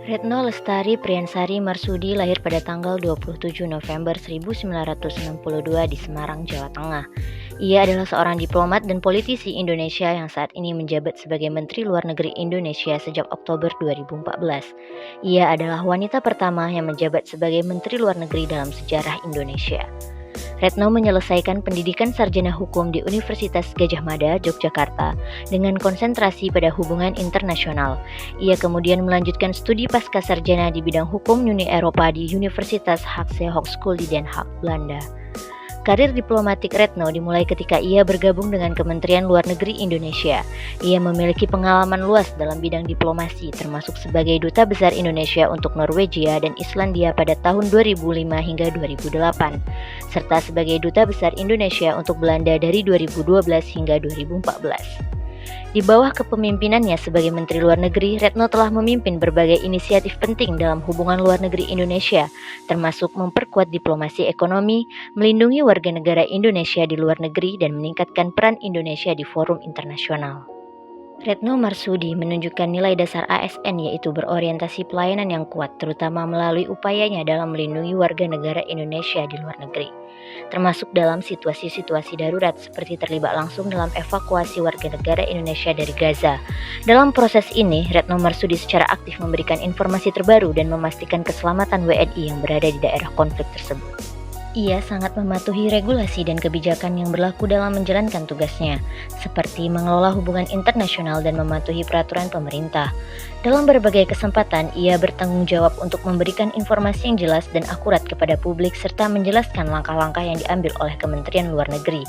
Retno Lestari Priyansari Marsudi lahir pada tanggal 27 November 1962 di Semarang, Jawa Tengah. Ia adalah seorang diplomat dan politisi Indonesia yang saat ini menjabat sebagai Menteri Luar Negeri Indonesia sejak Oktober 2014. Ia adalah wanita pertama yang menjabat sebagai Menteri Luar Negeri dalam sejarah Indonesia. Retno menyelesaikan pendidikan sarjana hukum di Universitas Gadjah Mada, Yogyakarta, dengan konsentrasi pada hubungan internasional. Ia kemudian melanjutkan studi pasca sarjana di bidang hukum Uni Eropa di Universitas Haagse Hogeschool di Den Haag, Belanda. Karir diplomatik Retno dimulai ketika ia bergabung dengan Kementerian Luar Negeri Indonesia. Ia memiliki pengalaman luas dalam bidang diplomasi, termasuk sebagai Duta Besar Indonesia untuk Norwegia dan Islandia pada tahun 2005 hingga 2008, serta sebagai Duta Besar Indonesia untuk Belanda dari 2012 hingga 2014. Di bawah kepemimpinannya sebagai Menteri Luar Negeri, Retno telah memimpin berbagai inisiatif penting dalam hubungan luar negeri Indonesia, termasuk memperkuat diplomasi ekonomi, melindungi warga negara Indonesia di luar negeri, dan meningkatkan peran Indonesia di forum internasional. Retno Marsudi menunjukkan nilai dasar ASN, yaitu berorientasi pelayanan yang kuat, terutama melalui upayanya dalam melindungi warga negara Indonesia di luar negeri, termasuk dalam situasi-situasi darurat seperti terlibat langsung dalam evakuasi warga negara Indonesia dari Gaza. Dalam proses ini, Retno Marsudi secara aktif memberikan informasi terbaru dan memastikan keselamatan WNI yang berada di daerah konflik tersebut. Ia sangat mematuhi regulasi dan kebijakan yang berlaku dalam menjalankan tugasnya, seperti mengelola hubungan internasional dan mematuhi peraturan pemerintah. Dalam berbagai kesempatan, ia bertanggung jawab untuk memberikan informasi yang jelas dan akurat kepada publik serta menjelaskan langkah-langkah yang diambil oleh Kementerian Luar Negeri.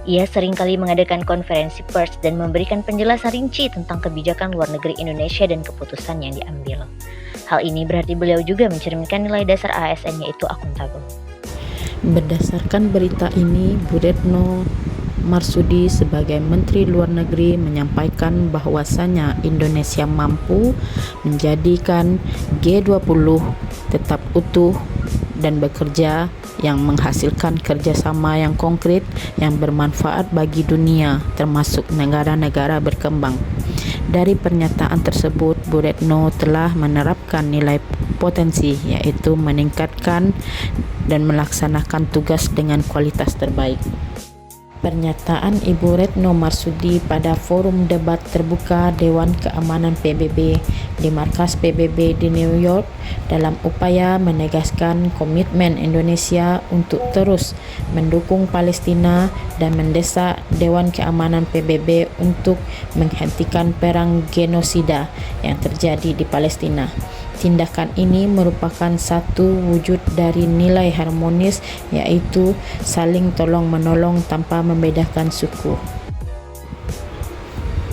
Ia seringkali mengadakan konferensi pers dan memberikan penjelasan rinci tentang kebijakan luar negeri Indonesia dan keputusan yang diambil. Hal ini berarti beliau juga mencerminkan nilai dasar ASN, yaitu akuntabel. Berdasarkan berita ini, Bu Retno Marsudi sebagai Menteri Luar Negeri menyampaikan bahwasanya Indonesia mampu menjadikan G20 tetap utuh dan bekerja yang menghasilkan kerjasama yang konkret yang bermanfaat bagi dunia, termasuk negara-negara berkembang. Dari pernyataan tersebut, Bu Retno telah menerapkan nilai potensi, yaitu meningkatkan dan melaksanakan tugas dengan kualitas terbaik. Pernyataan Ibu Retno Marsudi pada forum debat terbuka Dewan Keamanan PBB di markas PBB di New York dalam upaya menegaskan komitmen Indonesia untuk terus mendukung Palestina dan mendesak Dewan Keamanan PBB untuk menghentikan perang genosida yang terjadi di Palestina. Tindakan ini merupakan satu wujud dari nilai harmonis, yaitu saling tolong-menolong tanpa membedakan suku.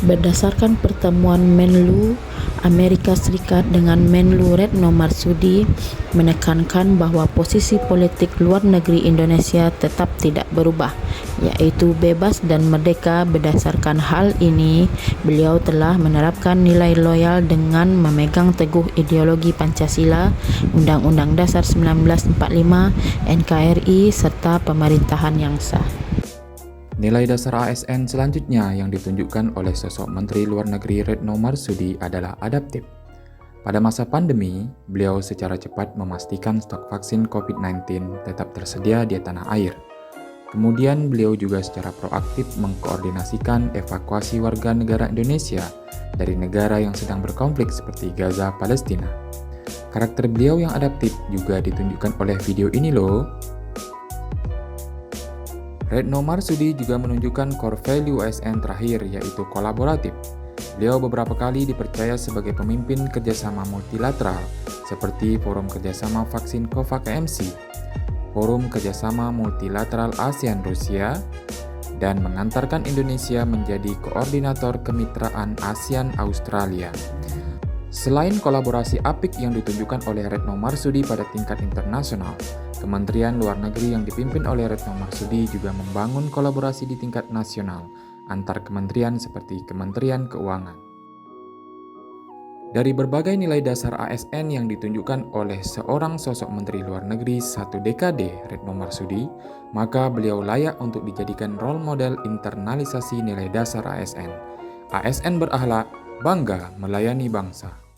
Berdasarkan pertemuan Menlu Amerika Serikat dengan Menlu, Retno Marsudi menekankan bahwa posisi politik luar negeri Indonesia tetap tidak berubah, yaitu bebas dan merdeka. Berdasarkan hal ini, beliau telah menerapkan nilai loyal dengan memegang teguh ideologi Pancasila, Undang-Undang Dasar 1945, NKRI, serta pemerintahan yang sah. Nilai dasar ASN selanjutnya yang ditunjukkan oleh sosok Menteri Luar Negeri Retno Marsudi adalah adaptif. Pada masa pandemi, beliau secara cepat memastikan stok vaksin COVID-19 tetap tersedia di tanah air. Kemudian beliau juga secara proaktif mengkoordinasikan evakuasi warga negara Indonesia dari negara yang sedang berkonflik seperti Gaza, Palestina. Karakter beliau yang adaptif juga ditunjukkan oleh video ini loh. Retno Marsudi juga menunjukkan core value ASN terakhir, yaitu kolaboratif. Beliau beberapa kali dipercaya sebagai pemimpin kerjasama multilateral seperti Forum Kerjasama Vaksin COVAX AMC, Forum Kerjasama Multilateral ASEAN-Rusia, dan mengantarkan Indonesia menjadi koordinator kemitraan ASEAN-Australia. Selain kolaborasi apik yang ditunjukkan oleh Retno Marsudi pada tingkat internasional, Kementerian Luar Negeri yang dipimpin oleh Retno Marsudi juga membangun kolaborasi di tingkat nasional antar kementerian seperti Kementerian Keuangan. Dari berbagai nilai dasar ASN yang ditunjukkan oleh seorang sosok Menteri Luar Negeri satu dekade, Retno Marsudi, maka beliau layak untuk dijadikan role model internalisasi nilai dasar ASN. ASN berakhlak, bangga melayani bangsa.